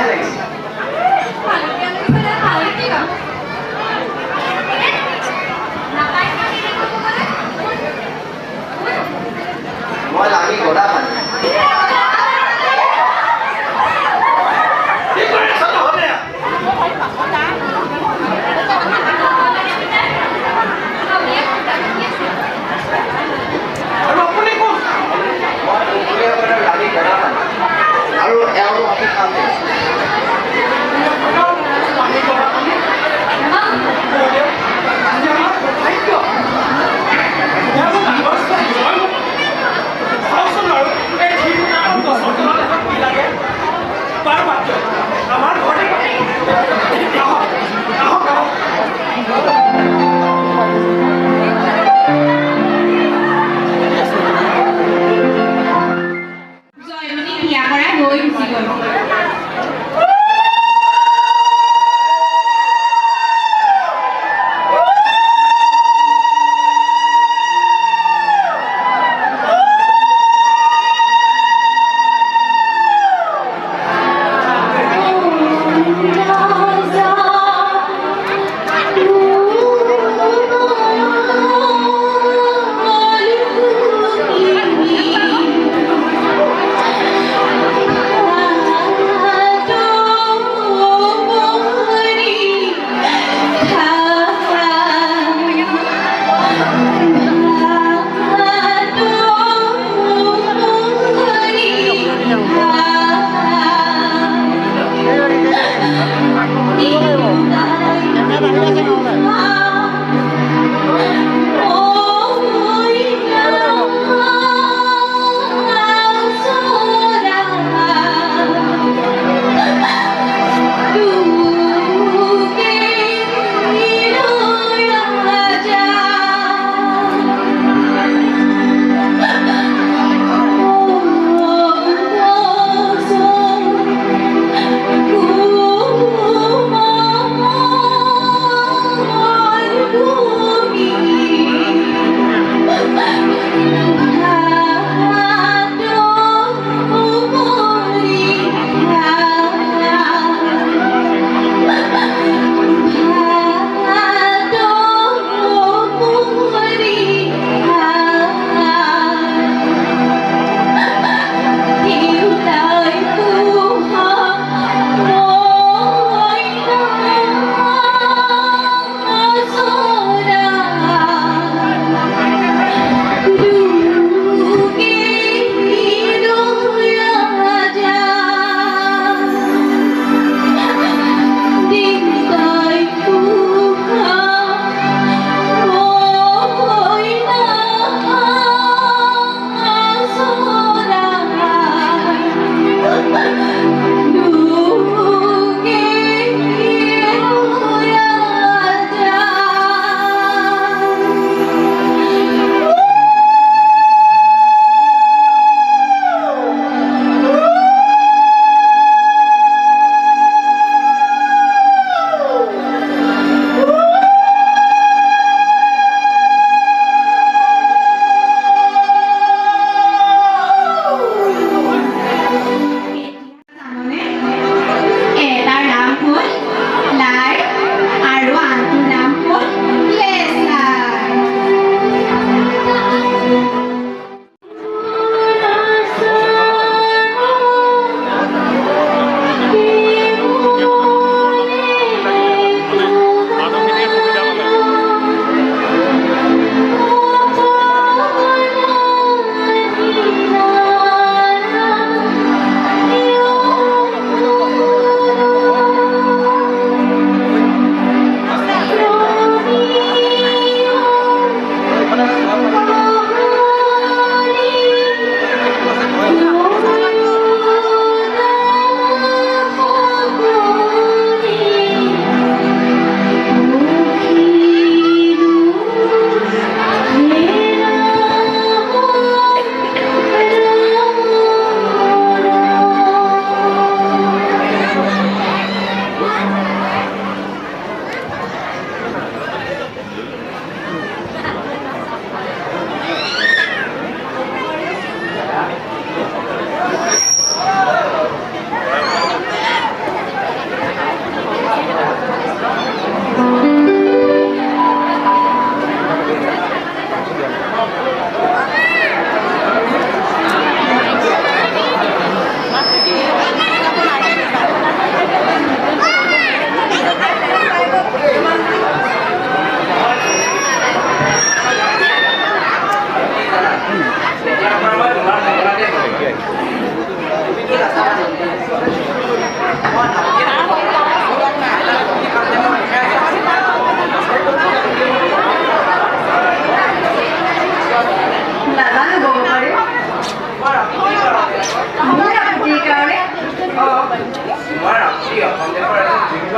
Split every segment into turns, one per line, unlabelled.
লাগিছে মই লাগি গড়া পানী আৰু এওঁ আমি খাম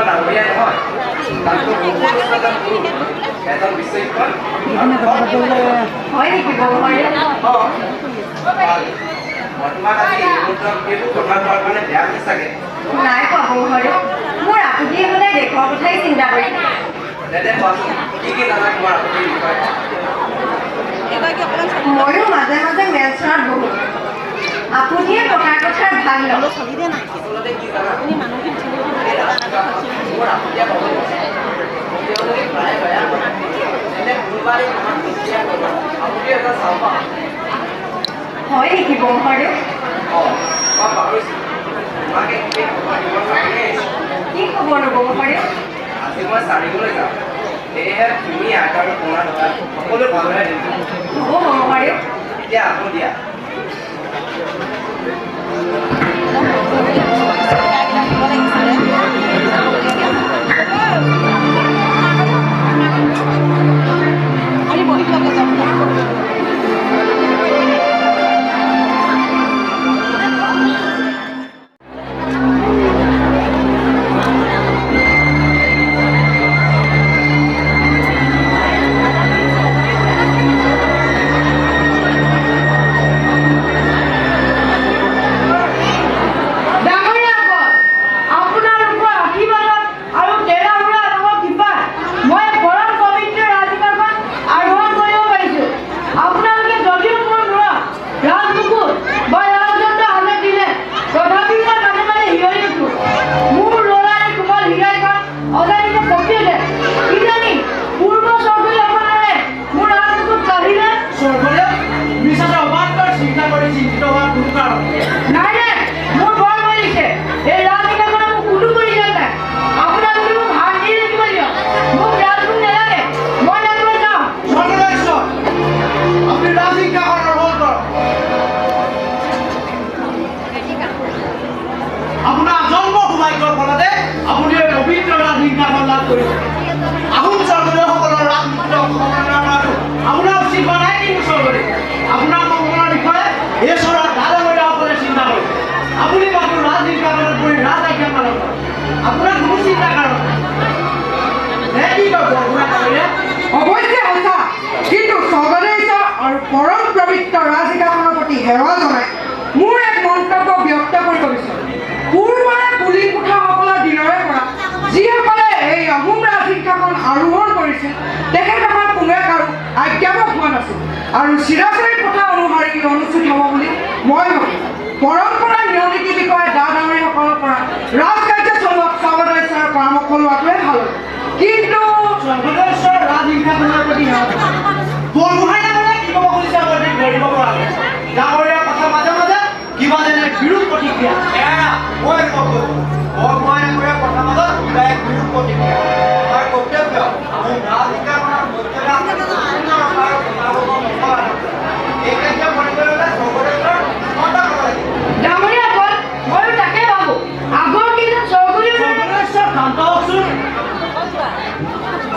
ডাঙৰীয়া নহয় তাতকৈ বহুত এজন বিশ্ববিদ্যালয়
হয় নেকি
তোমাক আজি এইবোৰ কথা কোৱাৰ কাৰণে বেয়া হৈছে চাগে
নাই কোৱা বৌহৰে মোৰ আপত্তি হ'লে দেশৰ কথাই চিন্তা কৰি
তেন্তে কোৱাচোন কি জানা তোমাৰ আপত্তিৰ বিষয়ে
ময়ো মাজে মাজে মেল চোৱাত বহো আপুনিয়ে টকাৰ কথাৰ ভাগ ল'ব
আচলতে কি জানা মোৰ আপত্তিয়ে ক'ব তেওঁলোকে প্ৰায় বেয়া কৰে এনে কোনোবাই আমাক দুখীয়া কৰিব আপুনি এটা চাব পাওঁ
হয় নেকি বৌহৰে
মই পাহৰিছোঁ তোমাকে কি
খবৰ বৌহৰে
আজি মই চাৰিবলৈ যাম সেয়েহে তুমি আগ আৰু তোমাৰ টকা সকলো ভালদৰে দিম
হ'ব বৌহৰে
এতিয়া আকৌ দিয়া
আৰু চিৰাচৰিত কথা অনুসৰি অনুষ্ঠিত হ'ব বুলি মই ভাবোঁ পৰম্পৰা নিয়ম নীতিৰ বিষয়ে ডাঙৰীসকলৰ পৰা ৰাজকাৰ্য চলোৱাত স্বৰ্গদেশ্বৰৰ পৰামৰ্শ লোৱাটোৱে ভাল হ'ব কিন্তু স্বৰ্গদেশ্বৰৰ ৰাজহিংসাখনৰ প্ৰতি বৰগোহাঁই ডাঙৰীয়াই কি ক'ব খুজিছে মই ধৰিব পৰা নাই ডাঙৰীয়াৰ কথা মাজে মাজে কিবা যেনে বিৰোধ প্ৰতিক্ৰিয়া মই বৰগোহাঁই ডাঙৰীয়াৰ কথা মাজত কিবা এক বিৰোধ প্ৰতিক্ৰিয়া আমাৰ কৰ্তব্য আমি ৰাজহিংসাখনৰ মৰ্যাদা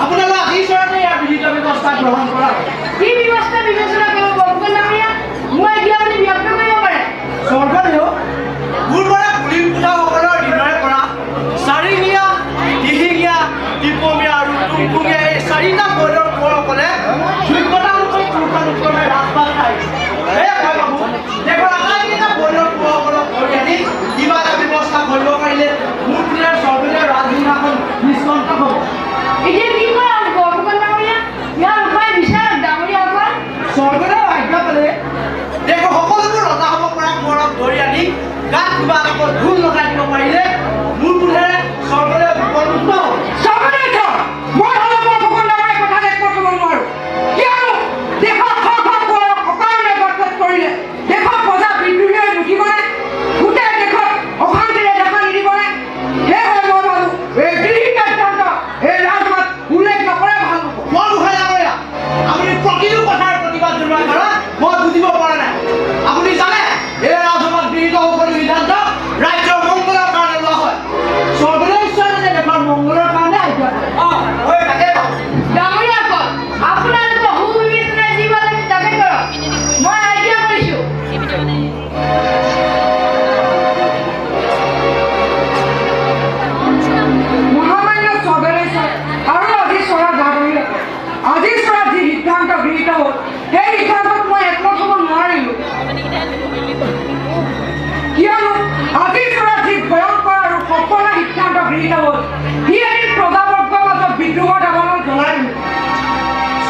আপোনালোক আজি চৰকাৰে ইয়াৰ বিহিত ব্যৱস্থা গ্ৰহণ কৰা
কি ব্যৱস্থা বিবেচনা কৰিব বৰগোহাঁই ডাঙৰীয়া মই এতিয়া আপুনি ব্যক্ত কৰিব পাৰে
চৰকাৰেও পূৰ্বৰে পুলিন কোঠাসকলৰ দিনৰে পৰা চাৰিঙীয়া দিহিঙীয়া টিপমীয়া আৰু টুংটুঙীয়া এই চাৰিটা বৰ্ডৰ কোঁৱৰসকলে যোগ্যতা অনুসৰি পুৰুষানুক্ৰমে ৰাজপাল আহিছে সেয়ে মই ভাবোঁ দেশৰ আটাইকেইটা বৰ্ডৰ কোঁৱৰসকলক ধৰি আনি কিবা এটা ব্যৱস্থা কৰিব পাৰিলে মোৰ বোলে চৰকাৰে ৰাজহিংসাখন নিষ্কণ্টক হ'ব
এতিয়া কি কৰা বৰগোহাঁই ডাঙৰীয়া ইয়াৰ উপায় বিচাৰক ডাঙৰীয়াসকল
চৰকাৰে আজ্ঞা পালে দেশৰ সকলোবোৰ ৰজা হ'ব পৰা কোঁৱৰক ধৰি আনি গাত কিবা এটা ঢোল লগাই দিব পাৰিলে মোৰ বোধেৰে চৰকাৰে বিপদমুক্ত হ'ব চৰকাৰে মই হ'লে বৰগোহাঁই ডাঙৰীয়াৰ কথা একমত হ'ব নোৱাৰোঁ কিয়নো দেশৰ কোঁৱৰক অকাৰণে বৰখাস্ত কৰিলে দেশৰ প্ৰজা বিদ্ৰোহী হৈ নুঠিবনে গোটেই দেশত অশান্তিৰে দেখা নিদিবনে গৃহীত হ'ল সি এদিন প্ৰজাবৰ্গৰ মাজত বিদ্ৰোহৰ দাবানল জ্বলাই দিলে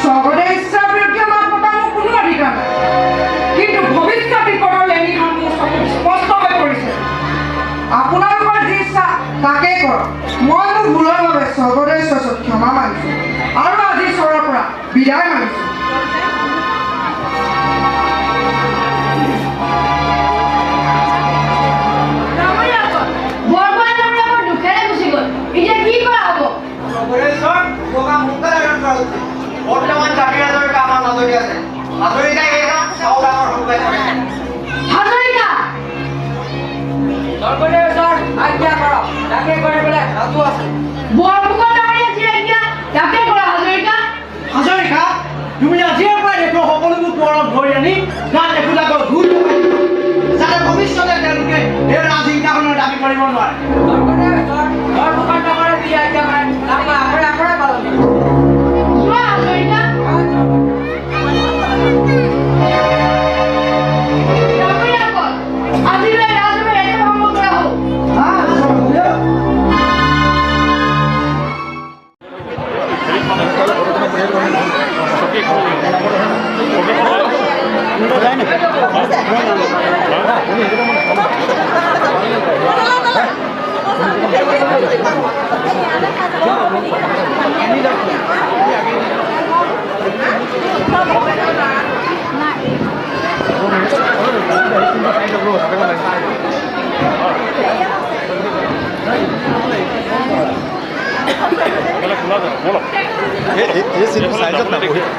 স্বগতে ইচ্ছাৰ বিৰুদ্ধে মাত মতাৰ মোৰ কোনো অধিকাৰ নাই কিন্তু ভৱিষ্যত বিপদৰ লেনিখন মোৰ চকুত স্পষ্ট হৈ পৰিছে আপোনালোকৰ যি ইচ্ছা তাকেই কৰক মই মোৰ ভুলৰ বাবে স্বগতে ইচ্ছাত ক্ষমা মাগিছোঁ আৰু আজি চৰৰ পৰা বিদায় মাগিছোঁ
বৰ্তমান জাতিৰ হাজৰিকা আমাৰ মাজতে আছে হাজৰিকাই এই কাম চাও ডাঙৰ সৰুকাই কৰে
হাজৰিকা
স্বৰ্গদেৱ ছাৰ আজ্ঞা কৰক তাকে কৰিবলৈ ৰাজু আছে
বৰপুকৰ ডাঙৰীয়া যি আজ্ঞা তাকে কৰা হাজৰিকা
হাজৰিকা তুমি আজিৰ পৰা দেখো সকলোবোৰ পৰক ধৰি আনি গাত একোলাকৰ ঘূৰ যাতে ভৱিষ্যতে তেওঁলোকে এই ৰাজসিংহাসনৰ দাবী কৰিব নোৱাৰে
স্বৰ্গদেৱ ছাৰ বৰপুকৰ ডাঙৰে যি আজ্ঞা কৰে তাক মই আখৰে আখৰে পালন কৰিম
যোৱা হাজৰিকা ডাঙৰীয়াসকল আজিলৈ ৰাজসভা এনে ভংগ কৰা হ'ল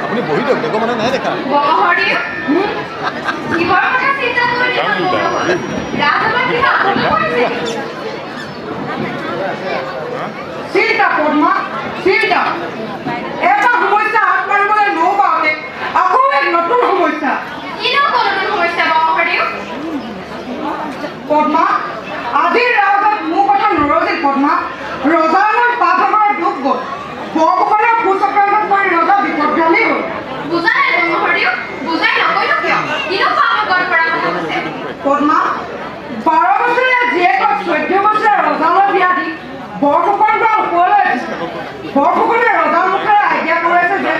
আপুনি বহি দিয়ক দেখো মানে নাই দেখা
বহৰি কিহৰ কথা চিন্তা কৰি ৰাজসভা কিবা আৰম্ভ কৰিছে
চিন্তা পদ্মা চিন্তা এটা সমস্যা হাত মাৰিবলৈ নৌপাওঁতে আকৌ এক নতুন সমস্যা
কিনো নতুন সমস্যা বহৰি
পদ্মা আজিৰ ৰাজত মোৰ কথা নৰজিল পদ্মা ৰজাৰ পাঠকৰ দুখ গ'ল বৰপুকৰৰ কুচক্ৰান্তত পৰি ৰজা বিপদগামী হ'ল
বুজা নাই বহৰিও বুজাই নকৰিলো কিয় কিনো কাম গৰ কৰা কথা আছে
পদ্মা 12 বছৰীয়া জীয়েকক 14 বছৰীয়া ৰজালৈ বিয়া দি বৰপুকৰ পৰা ওপৰলৈ বৰপুকৰে ৰজাৰ মুখেৰে আজ্ঞা কৰাইছে যে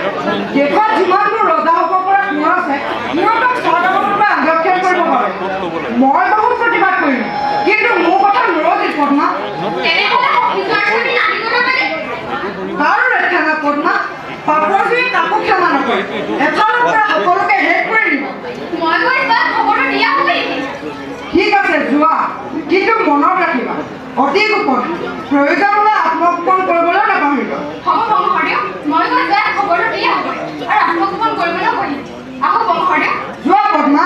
দেশত যিমানবোৰ ৰজা হ'ব পৰা কোঁৱৰ আছে সিহঁতক চৰকাৰৰ পৰা আৰক্ষণ কৰিব পাৰে মই বহুত প্ৰতিবাদ কৰিম কিন্তু মোৰ কথা নৰজিল পদ্মা
তেনেহ'লে অভিযোগখিনি নামি কৰিব পাৰি
কাৰো ৰক্ষা নাই পদ্মা পাপৰ জুই কাকো ক্ষমা নকৰে এফালৰ পৰা সকলোকে শেষ কৰি দিব
মই গৈ তাত খবৰটো দিয়া হ'ব নেকি
ঠিক আছে যোৱা কিন্তু মনত ৰাখিবা অতি গোপন প্ৰয়োজন হ'লে আত্মগোপন কৰিবলৈ নাপাহৰিবা
হ'ব বহৰিও মই গৈ তাত খবৰটো দিয়া হ'ব আৰু আত্মগোপন কৰিবলৈ কৰিম আহো বহৰিও
যোৱা পদ্মা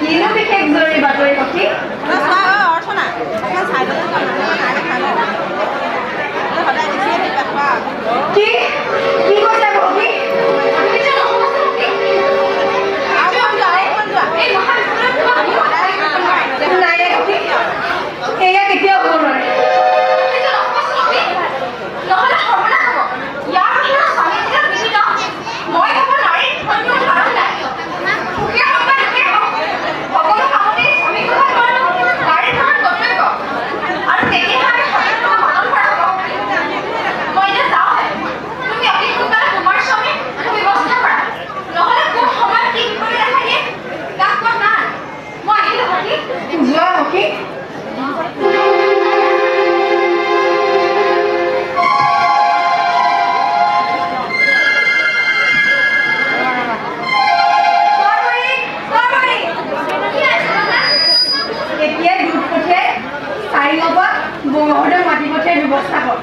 কিনো বিশেষ জৰুৰী বাতৰি সখী? কি কৈছে সখী? নাই সখী, এয়া কেতিয়াও হ'ব নোৱাৰে। ব্যৱস্থা কৰ।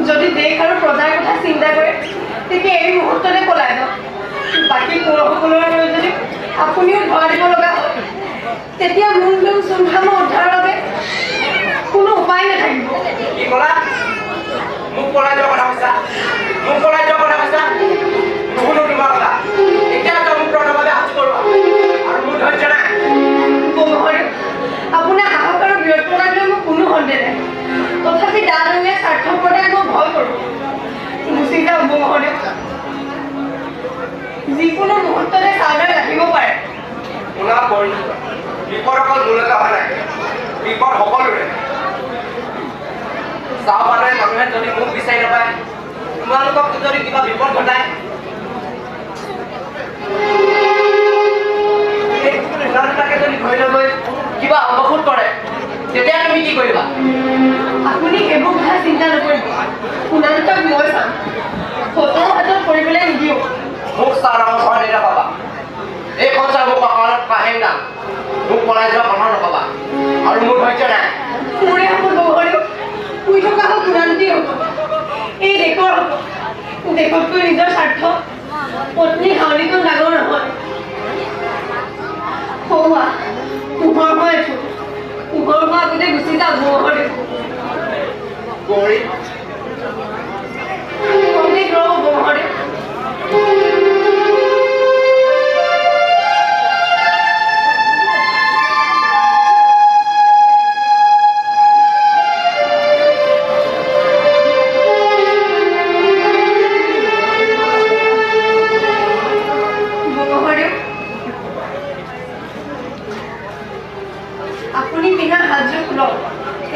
যদি দেশ আৰু প্ৰজাৰ কথা চিন্তা কৰে তেতিয়া এই মুহূৰ্ততে পলাই যাওক। বাকী সকলোৰে যদি আপুনিও ধৰা দিব লগা হয় তেতিয়া মুনডুম চুনখামৰ উদ্ধাৰৰ বাবে কোনো উপায় নাথাকিব।
কি ক'লা? মোক পলাই যোৱাৰ কথা কৈছা? মোক পলাই যোৱাৰ কথা কৈছা? নুশুনো তোমাৰ কথা। এতিয়া মোক প্ৰণভাৱে সাজু কৰোৱা আৰু মোৰ ধৈৰ্য নাই।
আপোনাৰ সাহস আৰু বীৰত্বতাক লৈ মোৰ কোনো সন্দেহ নাই। তথাপি দাদুৱে স্বাৰ্থপৰতাক মই ভয় কৰোঁ। গুচি যাওক মহোদয়। যিকোনো মুহূৰ্ততে চাউদাৰ ৰাখিব পাৰে।
শুনা পৰি বিপদ অকল মোলৈকে অহা নাই, বিপদ সকলোৰে। চাওঁ মানুহে যদি মোক বিচাৰি নাপায়, তোমালোকক যদি কিবা বিপদ ঘটায় ধৰি লৈ কিবা অৱসুত কৰে তেতিয়া তুমি কি কৰিবা?
আপুনি সেইবোৰ কথা চিন্তা নকৰিব। শুনান্তক মই চাম। ফটো হাতত কৰিবলৈ নিদিওঁ।
মোক চাহ ডাঙৰ চৰাই নিলে পাবা। এই সঁচাই মোক পাহাৰত কাহিম দাম মোক পলাই যোৱা কথা নকবা আৰু মোৰ ধৈৰ্য নাই।
মোৰে হ'ব নহ'লেও শুই থকা হওক শুনান্তি হ'ব। এই দেশৰ হ'ব। দেশতকৈ নিজৰ স্বাৰ্থ পত্নী হাউলিটো ডাঙৰ নহয়। সৌৱা পোহৰ হৈ আছো। পোহৰ হোৱা আগতে গুচি যাওঁ পোহৰ দেখোঁ।
গৌৰী
কমপ্লিট ৰ'ব পোহৰে। আপুনি পিন্ধা হাতযোৰ খোলক।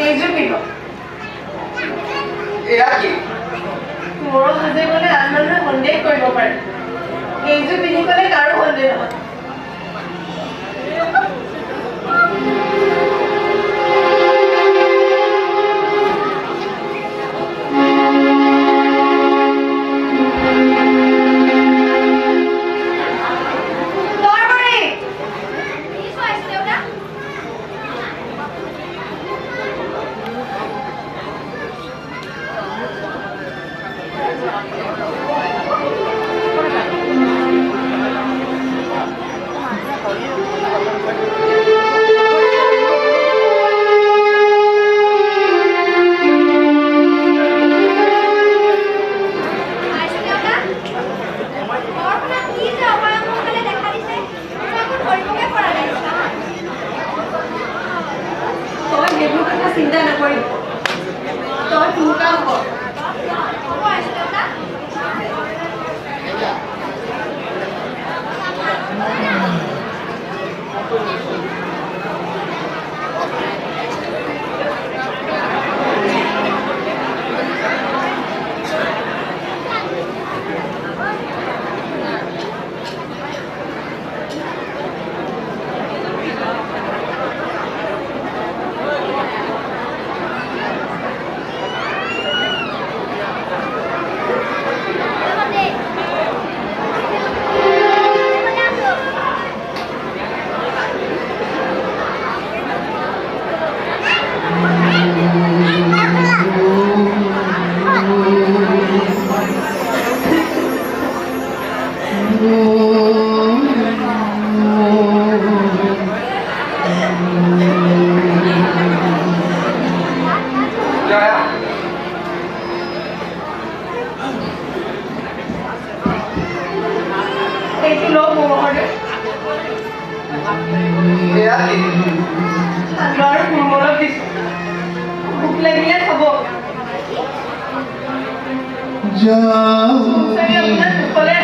এইযোৰ পিন্ধক।
এয়া কি?
মূৰৰ সাজে গ'লে আন মানুহে সন্দেহ কৰিব পাৰে। এইযোৰ পিন্ধি গ'লে কাৰো সন্দেহ নহয়। চিন্তা নকৰিব। তই তোৰ কাম কৰ। এইটো লওঁ পোহৰে।
এয়া কি?
সান্দহ আৰু কোমলত দিছোঁ। ভোক লাগিলে খাব। চাগে আপোনাক ভোকলে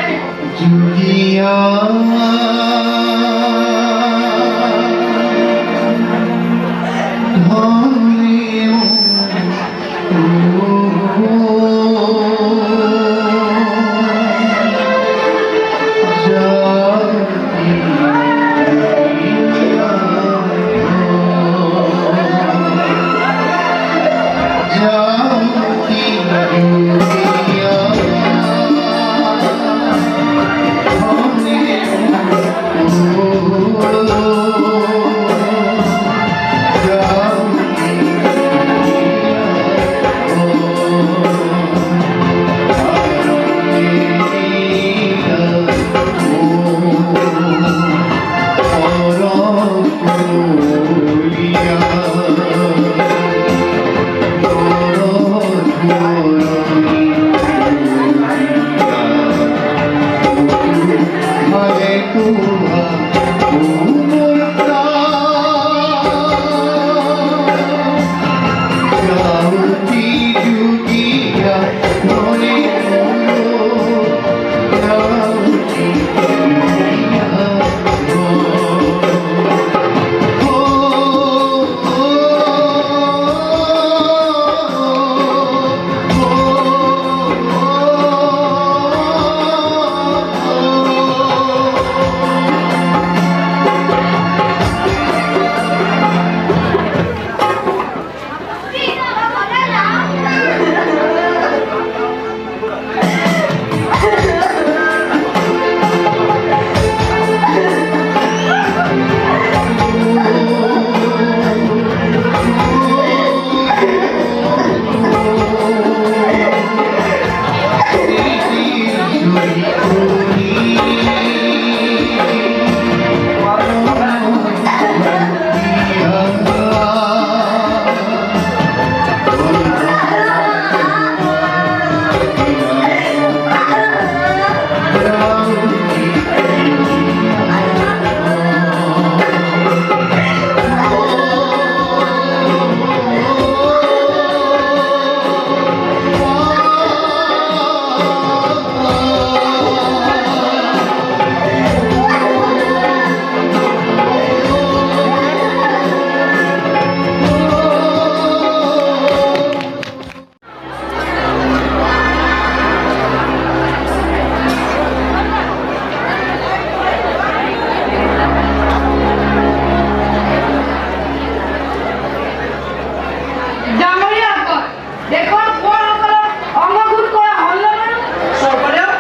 দেশৰ কোঁৱৰসকলক অংগভূত কৰা হ'ল নে বাৰু?
চৰকাৰেও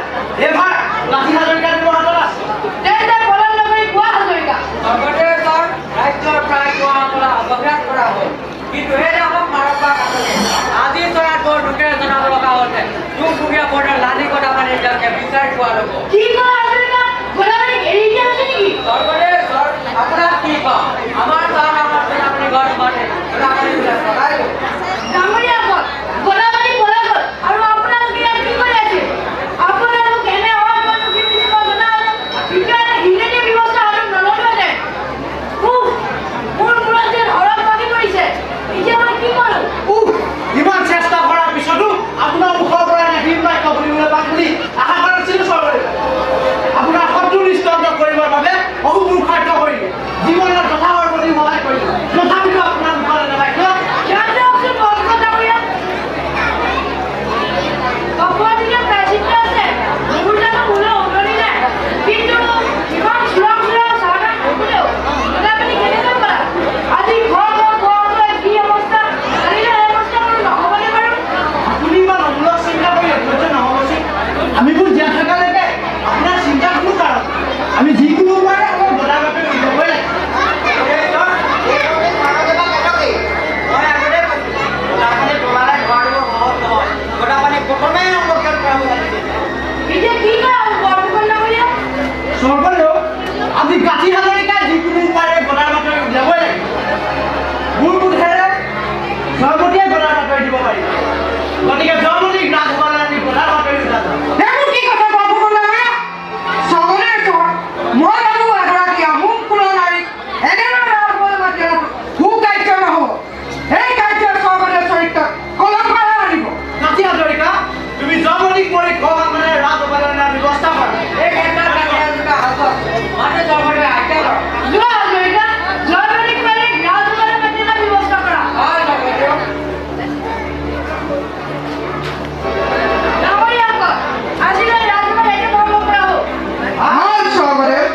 এইবাৰ লাঠি হাজৰিকাৰ ব্যৱহাৰ আছে
তেন্তে পলম নকৰি কোৱা হাজৰিকা।
স্বৰ্গদেৱে ছাৰ ৰাজ্যৰ প্ৰায় কোৱাসকলক অৱজ্ঞা কৰা হ'ল কিন্তু সেই আমাক মাৰক বা কাটলে আজি চৰাত বৰ দুখেৰে জনাব লগা হৈছে দুখভোগীয়া বৰ্ডৰ লানি কটা পানী তেওঁলোকে বিচাৰি পোৱা ল'ব
কি কয় হাজৰিকা? গোলাবাৰীক এৰি দিয়া হৈছে নেকি?
স্বৰ্গদেৱ ছাৰ আপোনাক কি কওঁ আমাৰ ছাৰ আমাৰ আপুনি ঘৰ মানে গোলাবাৰী লগাই দিব
ডাঙৰীয়াসকল, গোলাবাৰী পলাই গ'ল আৰু আপোনালোকে ইয়াত কি কৰি আছে? আপোনালোক এনে অপমানমুখী বুলি মই জনাহেঁতেন তেতিয়া এটা ইংৰাজী ব্যৱস্থা হাতত নল'লোহেঁতেন। উফ, মোৰ মূৰত যেন হৰক লাগি পৰিছে। এতিয়া মই কি কৰোঁ?
ইমান চেষ্টা কৰাৰ পিছতো আপোনাৰ মুখৰ পৰা নেভিম বাক্য শুনিবলৈ পাম বুলি আশা কৰা নাছিলোঁ চৰকাৰে আপোনাৰ শত্ৰু নিস্তব্ধ কৰিবৰ বাবে বহু পুৰুষাৰ্থ কৰিলে জীৱনৰ যথাহৰ প্ৰতি সহায় কৰিলে তথাপিতো আপোনাৰ মুখলৈ নাপায় কিয়?
ইয়াতে আছোঁ বংশ ডাঙৰীয়া। অপৰাধীকে প্ৰায়চিত্ত আছে। মোৰ জানো কোনো উদৰি নাই। কিন্তু ইমান চোৰা চাহকাপ নকৰিলেও গোলাবাৰী কেনেকৈ পালা? আজি ঘৰ কোৱাসকলৰ কি অৱস্থা? কালিলৈ এই অৱস্থা মোৰ নহ'বনে বাৰু?
আপুনি ইমান অমূলক চিন্তা কৰি অধ্যক্ষ নহ'বচোন আমিবোৰ জীয়াই থকালৈকে আপোনাৰ চিন্তা কোনো কাৰণ আমি যিকোনো উপায়েৰে আমাৰ গদাৰ বাবে উলিয়াবই লাগে
এতিয়া কি কৰা হ'ব বৰফুকন ডাঙৰীয়া?
চৰকাৰেও আমি গাঁঠি হাজৰিকাই যিকোনো উপায়েৰে গদাৰ বাতৰি উলিয়াবই লাগে মোৰ বোধেৰে জয়মতীয়ে গদাৰ বাতৰি দিব পাৰিব গতিকে জয়মতীক ৰাজসভালৈ আমি গদাৰ বাতৰি উলিয়াব
সেইবোৰ কি কথা বৰফুকন ডাঙৰীয়া? স্বৰ্গদেৱ ছাৰ, মই ভাবোঁ এগৰাকী আহোম কুলৰ নাৰীক এনেদৰে ৰাজসভালৈ মাতি অনাটো সুকাৰ্য নহ'ব। এই কাৰ্যই স্বৰ্গদেৱ চৰিত্ৰক কলংকহে আনিব।
গাঁঠি হাজৰিকা তুমি জয়মতীক মৰি মানে ৰাজসভালৈ অনাৰ ব্যৱস্থা কৰা
এই ক্ষেত্ৰত মানে স্বৰ্গদেৱে আজ্ঞা কৰক
যোৱা হাজৰিকা, জয়মতীক মাৰি ৰাজসভালৈ মাতি অনাৰ ব্যৱস্থা কৰা।
হয় স্বৰ্গদেৱ
ডাঙৰীয়াসকল, আজিলৈ ৰাজসভা একে ভংগ কৰা হ'ল।
আহক স্বৰ্গদেৱ।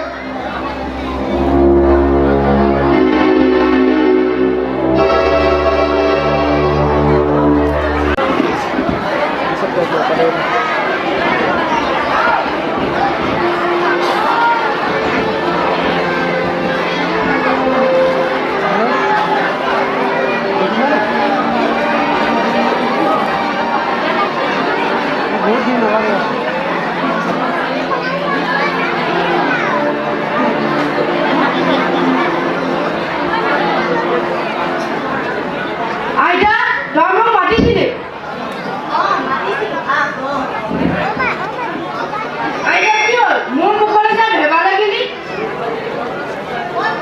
আইতা, তই মোক মাতিছিলি? আইতা কি হ'ল? মোৰ মুখলৈ চাই ভেবা লাগিলি?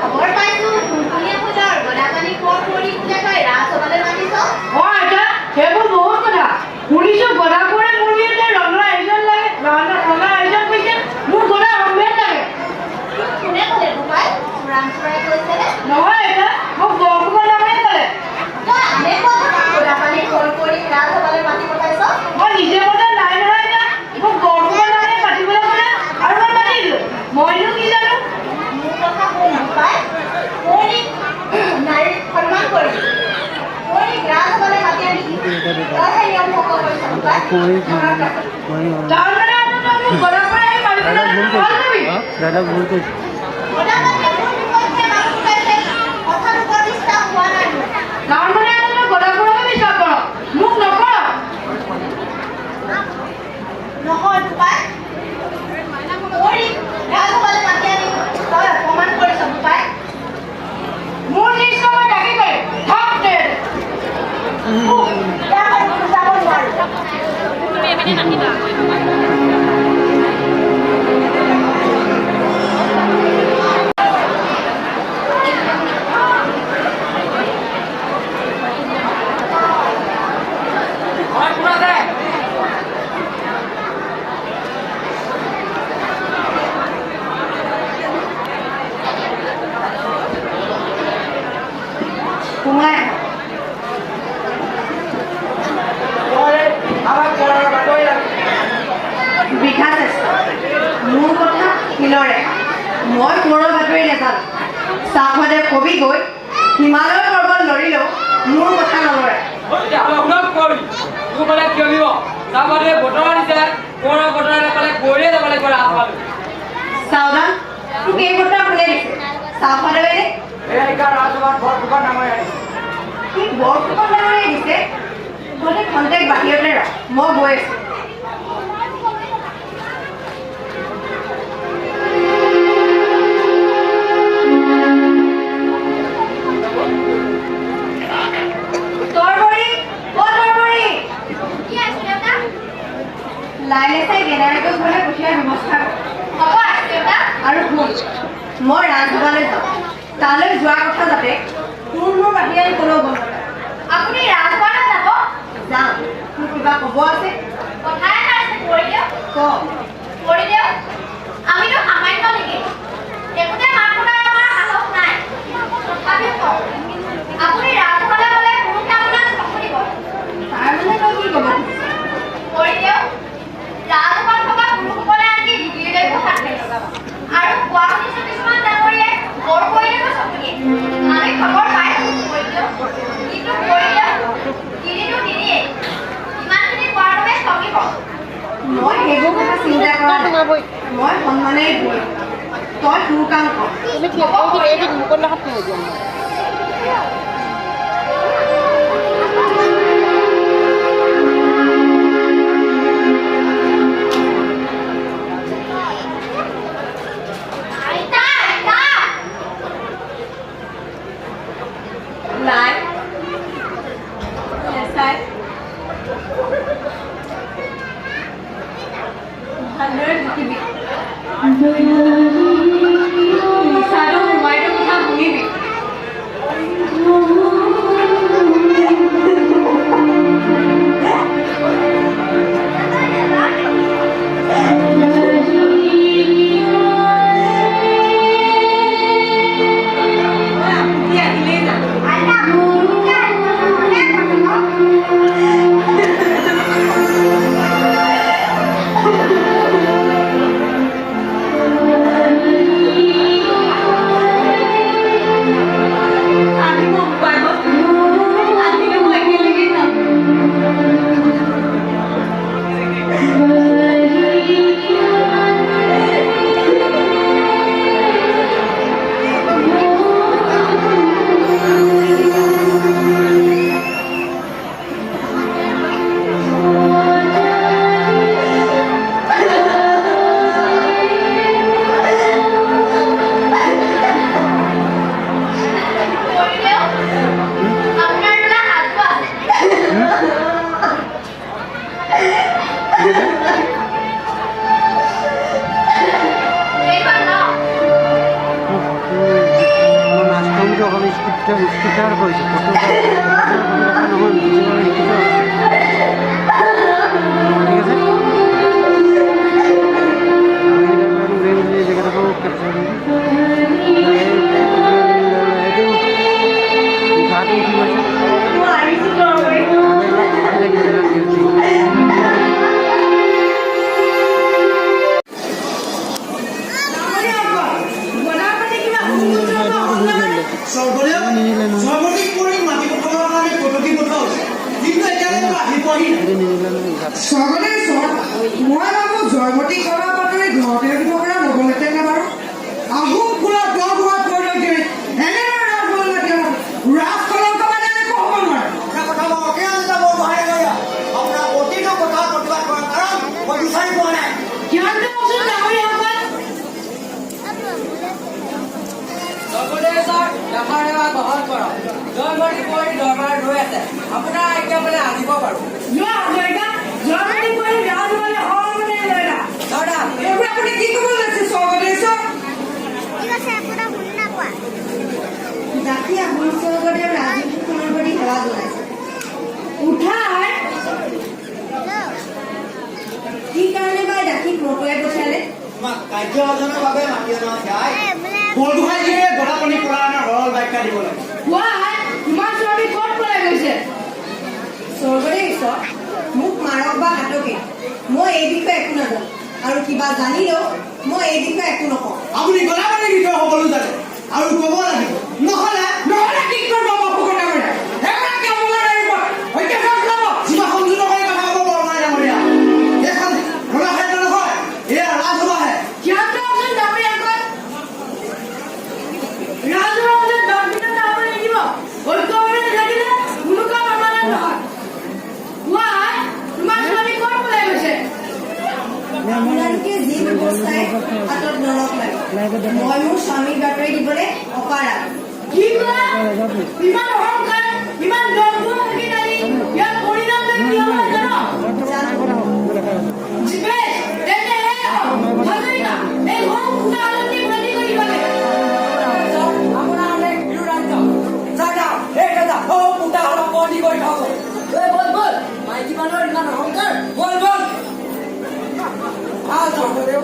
খবৰ পাইছো কুনকুনীয়া পূজাৰ গদাপানী কোঁৱৰ কৰি বোলে তই ৰাজসভালৈ মাতিছ
অ' আইতা, সেইবোৰ বহুত কথা। শুনিছোঁ গদাপুৰে মোৰ বিৰুদ্ধে ৰঙা আয়োজন লাগে, ৰঙা আয়োজন কৰিছে। মোৰ গদা অম্ভেদ লাগে।
কোনে ক'লে বোপাই চোৰাং চোৰাই কৈছেনে
নহয় আইতা, মোক বৰফুকন ডাঙৰীয়াই ক'লে।
তই আনে ক'ত গদাপানী কোঁৱৰ কৰি ৰাজসভালৈ মাতি পঠাইছ
মই নিজে মতে নাই নহয় আইতা, মোক বৰফুকন ডাঙৰীয়াই মাতিবলৈ ক'লে আৰু মই মাতি দিলোঁ। মইনো কি জানো?
মোৰ কথা শুন বোপাই কোঁৱৰীক নাৰীক সন্মান কৰিবি কোঁৱৰীক ৰাজসভালৈ মাতি আনি তইহে নিয়ম ভংগ কৰিছ বোপাই
তাৰমানে আইতা তই মোক গদাপুৰে আহি মাৰিবলৈ কল দিবি?
গদাপানীয়ে মোৰ বিপক্ষে মাত উঠাইছে কথাটো প্ৰতিষ্ঠা হোৱা নাই মোৰ।
তাৰমানে আইতা তই গদাপুৰকে বিশ্বাস কৰ, মোক নকৰ।
নহয় বোপাই কোঁৱৰীক ৰাজসভালৈ মাতি আনি তই অপমান কৰিছ বোপাই
মোৰ নিজ সময় ডাকি কৰে থাক দে।
ইয়াৰ পৰা যাব নোৱাৰো
হয় কোন আছে
সোমাই
আমাক পঢ়াৰ বাতৰি লাগে
বিঘা চেষ্টা মোৰ কথা শিলৰে মই কোঁৱৰৰ বাতৰি নাজানো। চাহমাদে কবি গৈ হিমালয় পৰ্বত লৰিলেও মোৰ কথা নলৰে।
তেতিয়াহ'লে শুনক কৰি তোৰ বোলে কিয় দিব তাৰবাদে বতৰা দিছে কোন বতৰা নাপালে কৈয়ে যাব লাগিব ৰাজপাল
চাওদান তোক এই বতৰা কোনে দিছে চাহ খোৱা দেবে
এইকাৰ ৰাজমান বৰফুকৰ নামে
কি বৰফুকৰ নামে দিছে তহঁতে কণ্টেক্ট বাহিৰতে ৰহ মই গৈ আছোঁ লাইনে চাই গেনাৰটোক ঘৰলৈ পঠিওৱাৰ ব্যৱস্থা হ'ব আৰু শুন মই ৰাজভৱনলৈ যাওঁ তালৈ যোৱাৰ কথা যাতে তোৰ মোৰ বাহিৰে কোনেও গম নাপায়
আপুনি ৰাজভৱনলৈ যাব
যাওঁ তোৰ কিবা ক'ব আছে
কথা এটা আছে কৰি দিয়ক
কৰি
দিয়ক আমিতো সামান্য নেকি একোতে মাত শুনাৰ আমাৰ সাহস নাই তথাপিও কওক আপুনি ৰাজভৱনলৈ গ'লে পুৰুষে আপোনাক চকু দিব
তাৰমানে তই কি ক'ব
কৰি দিয়ক ৰাজভৱন থকা পুৰুষসকলে আনকি ডিগ্ৰীলৈ ভাত খাই লগাব আৰু কোৱা শুনিছোঁ কিছুমান ডাঙৰীয়াই বৰ কৰিলেও চকু দিয়ে আমি খবৰ পাই কৰি দিয়ক কিন্তু কৰি দিয়ক তিনিটো তিনিয়েই ইমানখিনি কোৱাৰ বাবে চকিব
মই সেইবোৰ কথা চিন্তা কৰা নাই মই সন্মানেৰে গৈ তই তোৰ কাম কৰ নাই চাই ভালদৰে জুকিবি নিচাটো সোমাইটো কথা শুনিবি
মই ভাবো জয়মতী কৰা বাতৰি ঘৰতে পৰা নগলেতে নে বাৰু আহোম ফুলা দহ হোৱা পৰিলৈকে এনেদৰে ৰাজবল ৰাজ কলংক মানে একো হ'ব নোৱাৰে
কথা মই অজ্ঞান যাব বাহিৰ আপোনাৰ প্ৰতিটো কথা প্ৰতিবাদ কৰাৰ কাৰণ মই বিচাৰি পোৱা নাই
কিমানটো বছৰ ডাঙৰীয়াসকল
বহল কৰক জয়মতী কৰি দৰবাৰ ৰৈ আছে আপোনাৰ আজ্ঞা বোলে আহিব পাৰো
জয়মতী কৰি ৰাজবলে সমানে লয়লা
দাদা
এইবোৰ আপুনি কি ক'ব লৈছে স্বৰ্গদেশ্বৰ
জাতি আহোম স্বৰ্গদেৱ ৰাজীৱখনৰ প্ৰতি সেৱা জনাইছে উঠাই কি কাৰণে বা ডাকিক মকুৱাই পঠিয়ালে
তোমাক কাৰ্য অৰ্জনৰ বাবে মাতি অনা যায় বৰগোহাঁইজীয়ে গদাপাণি পৰায়ণৰ সৰল ব্যাখ্যা দিব লাগে
তোমাৰ স্বামী ক'ত পলাই গৈছে স্বৰ্গদেৱ ঈশ্বৰ মোক মাৰক বা হাতকে মই এই বিষয়ে একো নাজানো আৰু কিবা জানিলেও মই এই বিষয়ে একো নকওঁ
আপুনি গদাপাণিৰ বিষয়ে সকলো জানে আৰু ক'ব লাগিব নহ'লে
নহ'লে কি কৰিব বাপু কথা কৰে এগৰাকী অমলাৰ লাগিব ঐক্যভাৱ ল'ব
যি ব্যৱস্থাই হাতত নলক লাগে মই মোৰ স্বামীক বাতৰি দিবলৈ অপাৰা
কি কোৱা ইমান অহংকাৰ ইমান দম্ভ অভিনয় ইয়াৰ পৰিণাম কি হ'ব জানো জিবে তেনে ভাবিনা এই ঘৰ পুৰা আলতি বন্ধি কৰিব লাগে
আপোনাৰ অনেক বিৰোধান্ত জাগা এই কথা ও পুতা হল বন্ধি কৰি খাব এই বল বল মাইকী মানুহৰ ইমান অহংকাৰ বল বল আ চৰদেউ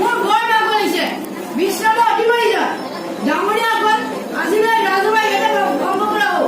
মোৰ ঘৰ নাম কৰিছে বিশ্ৰাম অধিকাৰী যা ডাঙৰীয়া আগত আজিলৈ ৰাজহুৱাই এটা ভংগ কৰা হ'ব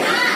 Oh,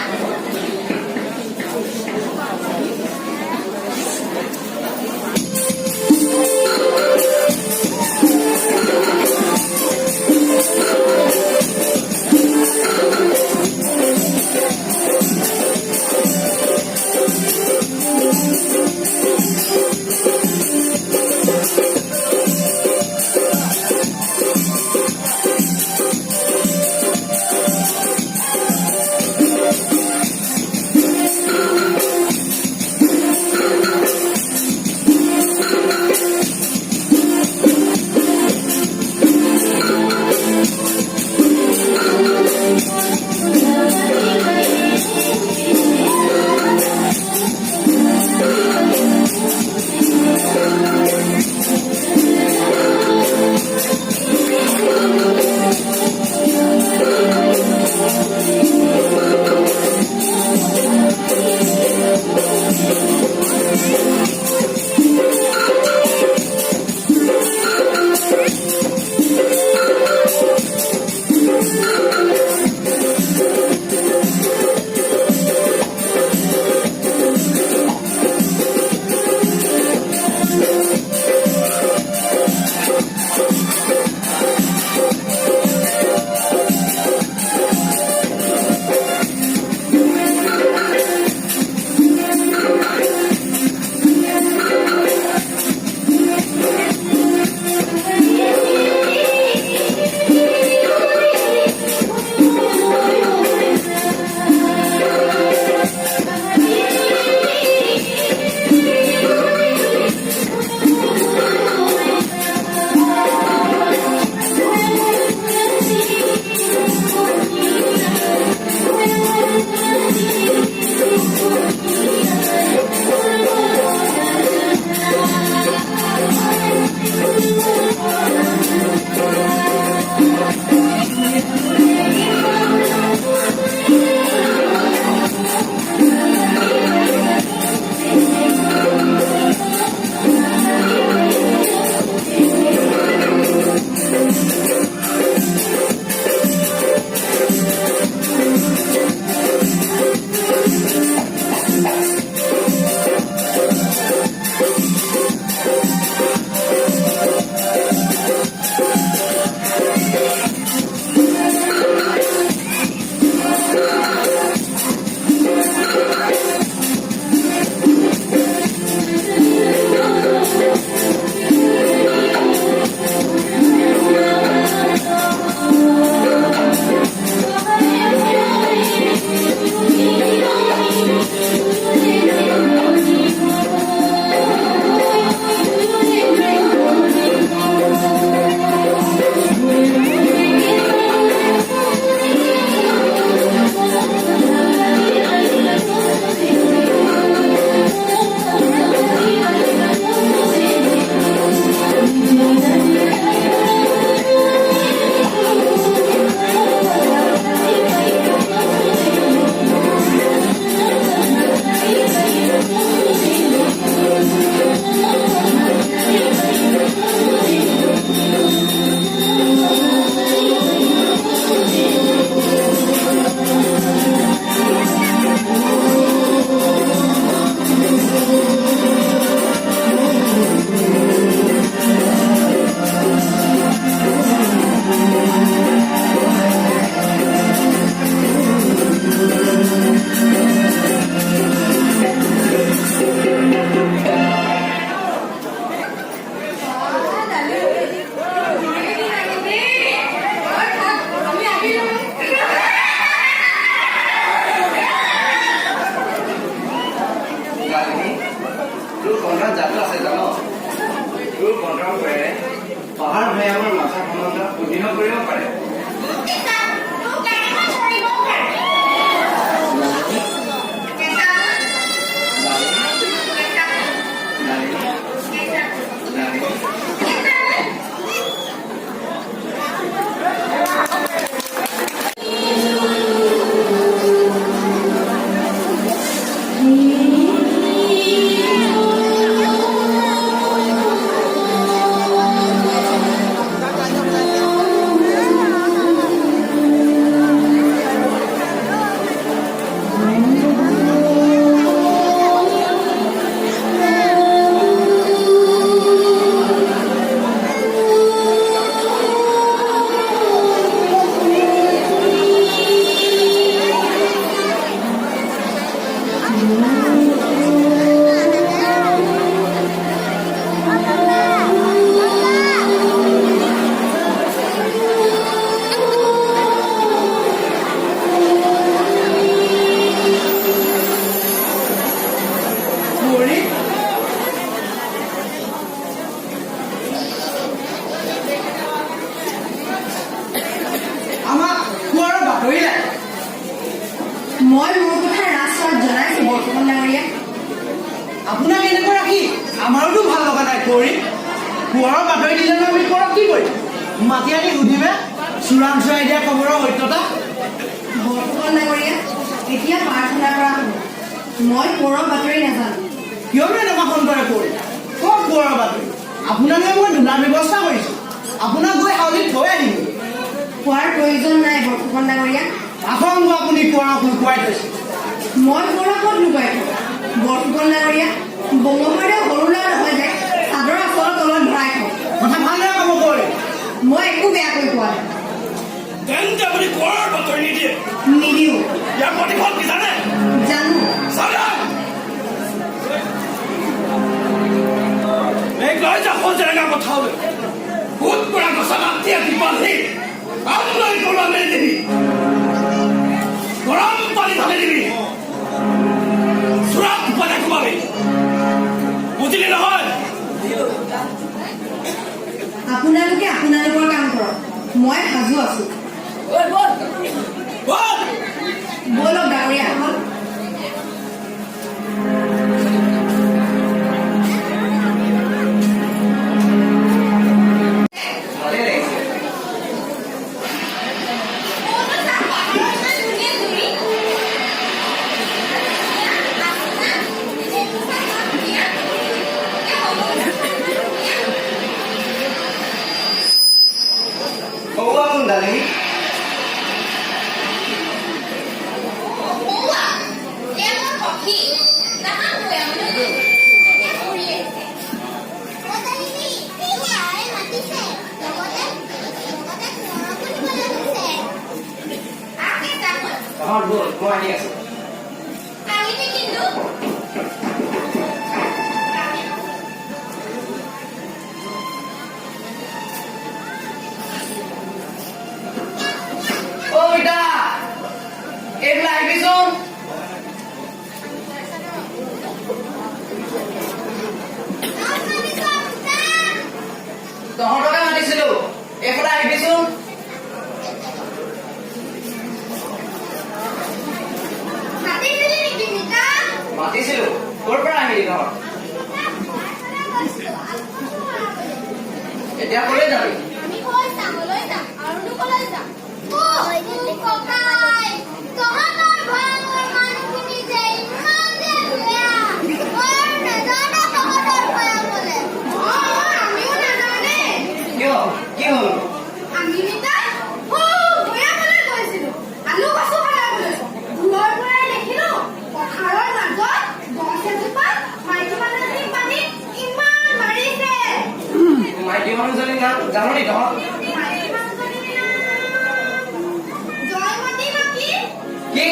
বিনিয়োগ কৰিব পাৰে।
মই মোৰ কথা ৰাজচৰত জনাইছো বৰ্তমান ডাঙৰীয়া।
আপোনাক এনেকৈ ৰাখি আমাৰোতো ভাল লগা নাই কৰি পুৱাৰৰ বাতৰি দিলে আমি কৰক কি কৰিম? মাতি আনি সুধিবে চোৰাংচোৱাই দিয়া খবৰৰ সত্যতা।
বৰ্তমান ডাঙৰীয়া এতিয়া প্ৰাৰ্থনা কৰা হ'ব। মই পুৱাৰৰ বাতৰি নাজানো।
কিয়নো এনেকুৱা ফোন কৰে কৰি কওক পুৱাৰৰ বাতৰি? আপোনালৈ মই ধূনাৰ ব্যৱস্থা কৰিছোঁ, আপোনাক গৈ হাউলিত থৈ আহিব।
কোৱাৰ প্ৰয়োজন নাই বৰ্তমান ডাঙৰীয়া।
আসংগ আপুনি পুৱাৰক লুকুৱাই থৈছে।
মই পুৱাৰক ক'ত লুকুৱাই থওঁ? বৰ্তমান ডাঙৰীয়া বঙমৰে সৰু ল'ৰা নহয় যে চাদৰ আচলৰ তলত ভৰাই থওঁ।
কথা ভালদৰে ক'ব কৰি
মই একো বেয়াকৈ কোৱা নাই।
তেন্তে আপুনি পুৱাৰৰ বাতৰি নিদিয়ে?
নিদিওঁ।
ইয়াৰ প্ৰতিফল কি জানে?
জানো।
এই লৈ যা সজেৰেঙা পঠাবলৈ ভূত পৰা গছা মাতি আহি পালহি আমলৈ পৰুৱা মেলি দিবি, গৰম পানী ঢালি দিবি, চোৰাত পানে সোমাবি, বুজিলি নহয়?
আপোনালোকে আপোনালোকৰ কাম কৰক, মই সাজু আছো। বলক ডাঙৰীয়াসকল।
তহঁতকে মাতিছিলো, এইফালে আহিবিচোন। মাতিছিলো, ক'ৰ পৰা আহিলি ঘৰ? এতিয়া ক'লৈ যাবি? কিয়? কি হ'ল? মাইকী মানুহজনী নাম জানো নি তহঁত? কি?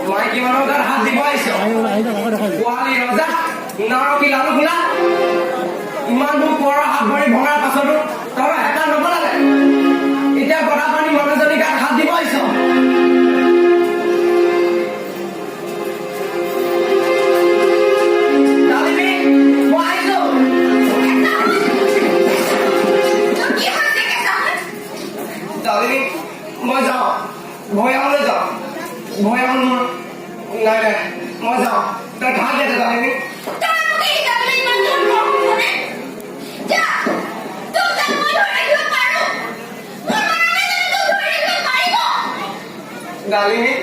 মাইকী মানুহৰ গাত হাত দিব আহিছ পোৱালি ৰজা নাৰকী লালু খোলা ইমান দূৰ পৰৰ হাত ভৰি ভঙাৰ পাছতো তই এটা নবলালে এতিয়া গদা পানী মানুহজনী গাত হাত দিব আহিছ মই যাওঁ ভৈয়ামলৈ যাওঁ ভৈয়াম নাই নাই মই যাওঁ তই ঢাক দে জানিবি ডালিনী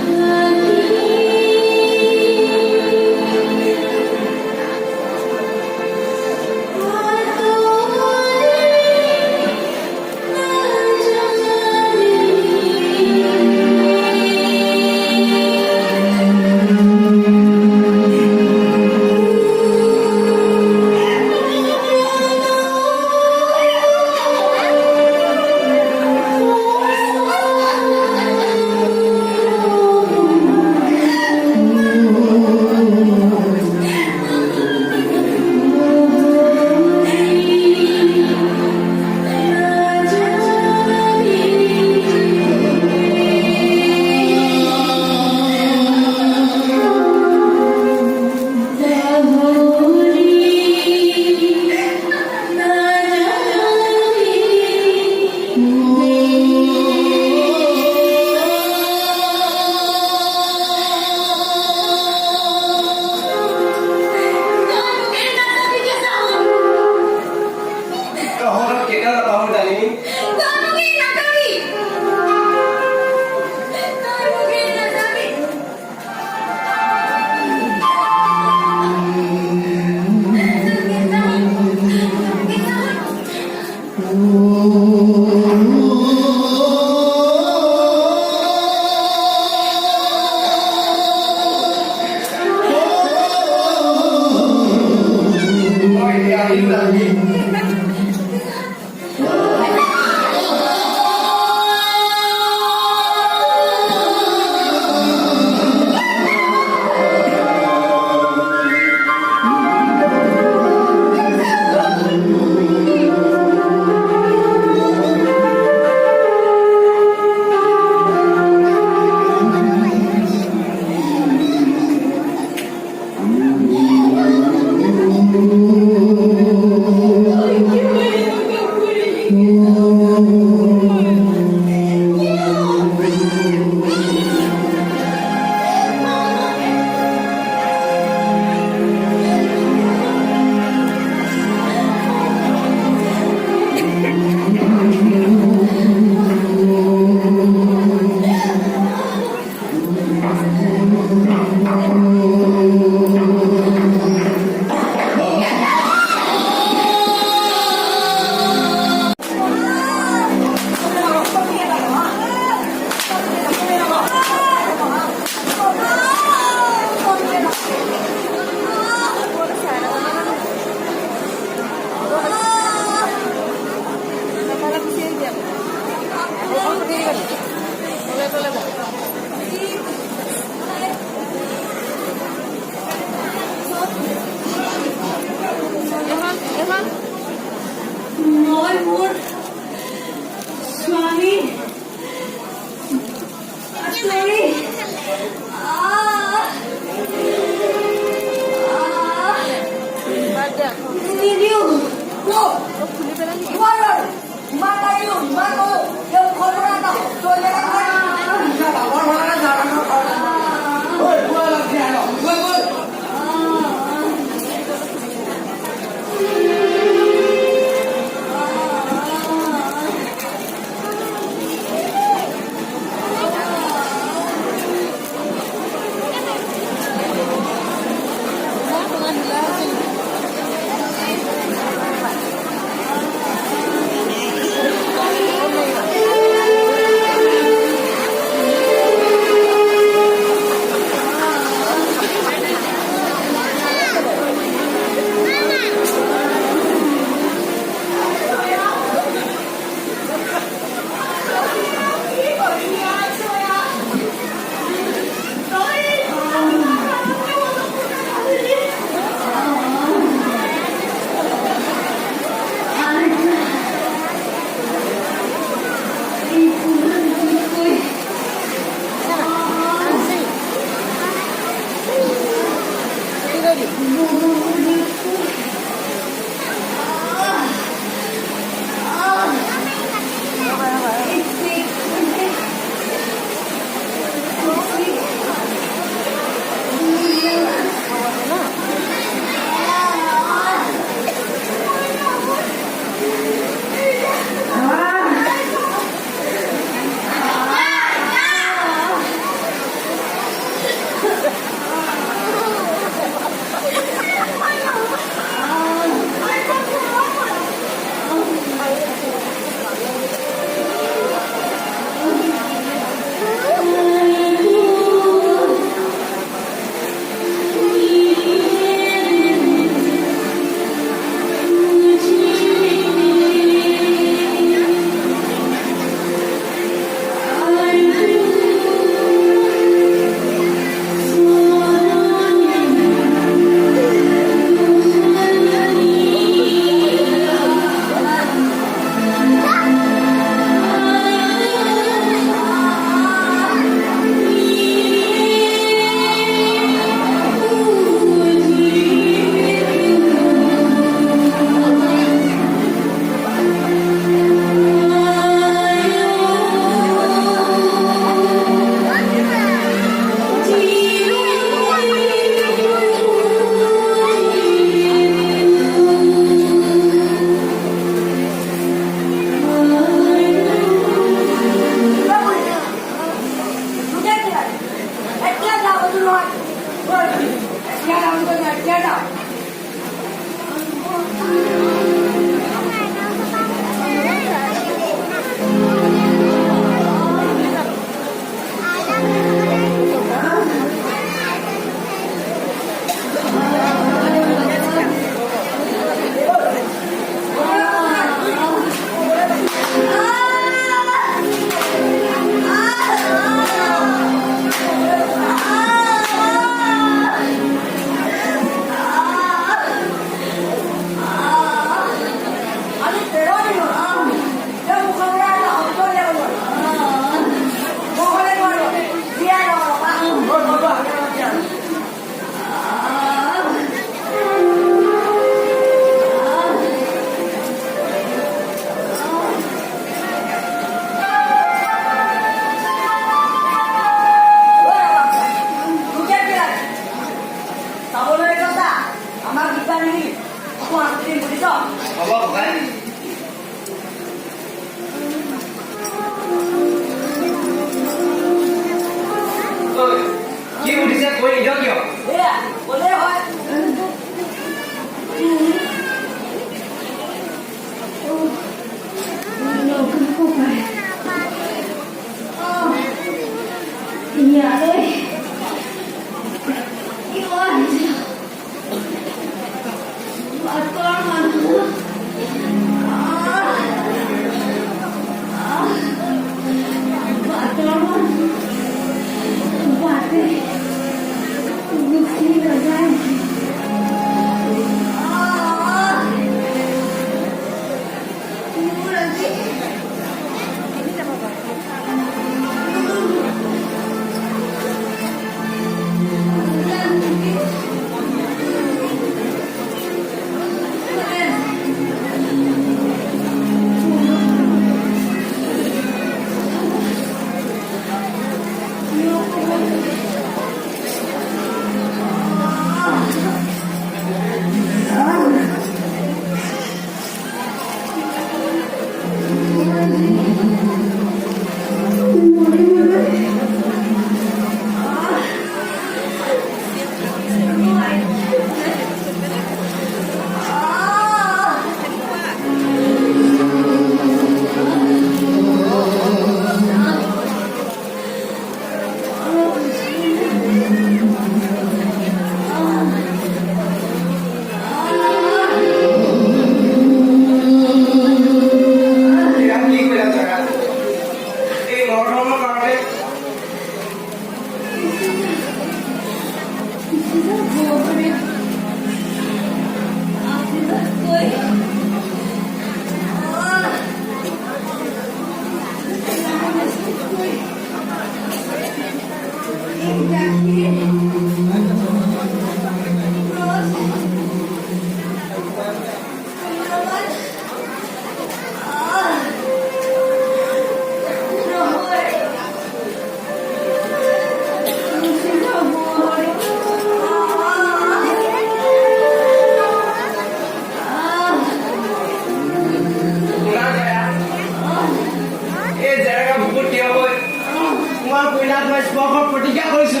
প্ৰতিজ্ঞা কৰিছো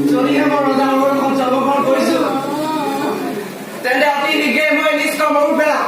যদিহে মই ৰজাখন জন্মগ্ৰহণ কৰিছো তেন্তে অতি শীঘ্ৰে মই নিজ কৰ্মবোৰ পেলাম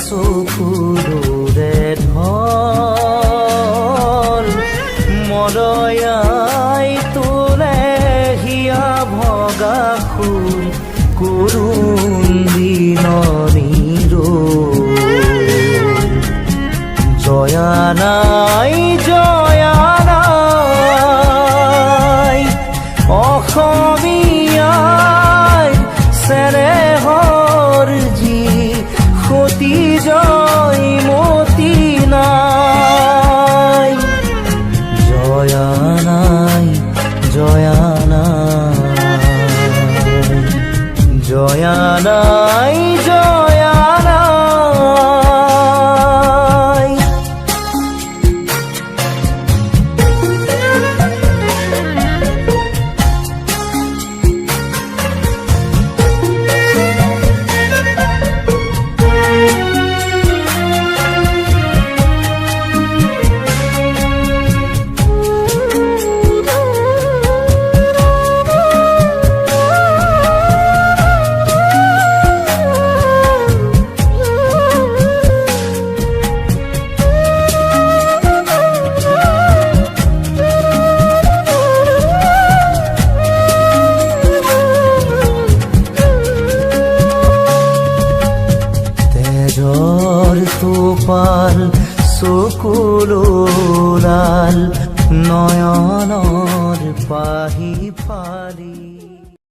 চকুৰে ধল মৰয়াই তোলে হিয়া ভগা ফুল কৰুণ দিননিৰ জয়া নাই অসমীয়াই চেৰেহৰ যি সতী জয়মতী নাই জয়া নাই জয়া নাই জয়া নাই